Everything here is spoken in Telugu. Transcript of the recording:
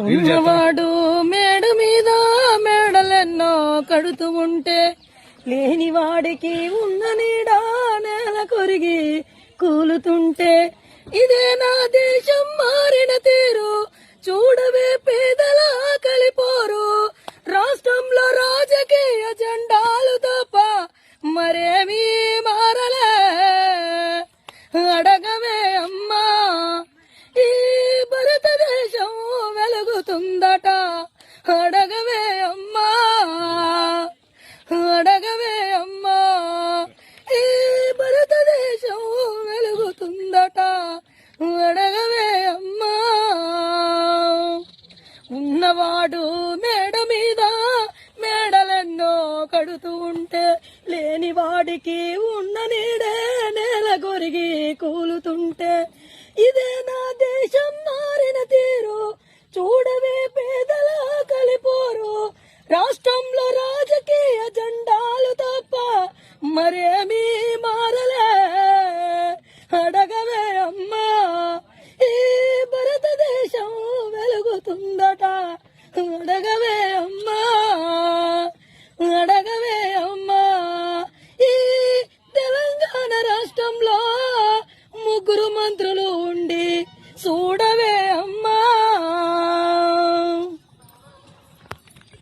ఉన్నవాడు మేడ మీద మేడలెన్నో కడుతూ ఉంటే లేని వాడికి ఉన్న నీడ నేల కొరిగి కూలుతుంటే ఇదే నా దేశం మారిన తీరు చూడవే పేదల కలిపోరు రాష్ట్రంలో రాజకీయ జెండాలు తప్ప మరేమీ మారలే అడగవే అమ్మా ఈ భారతదేశం వెలుగుతుందట అడగవే అమ్మా అడగవే అమ్మా ఈ భారతదేశం వెలుగుతుందట అడగవే అమ్మా ఉన్నవాడు మేడ మీద మేడలెన్నో కడుతూ ఉంటే లేని వాడికి ఉన్న నీడే నేల కొరిగి కూలుతుంటే ఇదే నా దేశం మారిన తీరు చూడవే పేదల కలిపోరు రాష్ట్రంలో రాజకీయ జెండాలు తప్ప మరేమీ మారలే అడగవే అమ్మా ఈ భారతదేశం వెలుగుతుందట అడగవే అమ్మా అడగవే అమ్మా ఈ తెలంగాణ రాష్ట్రంలో ముగ్గురు మంత్రులు ఉండి చూడవే అమ్మా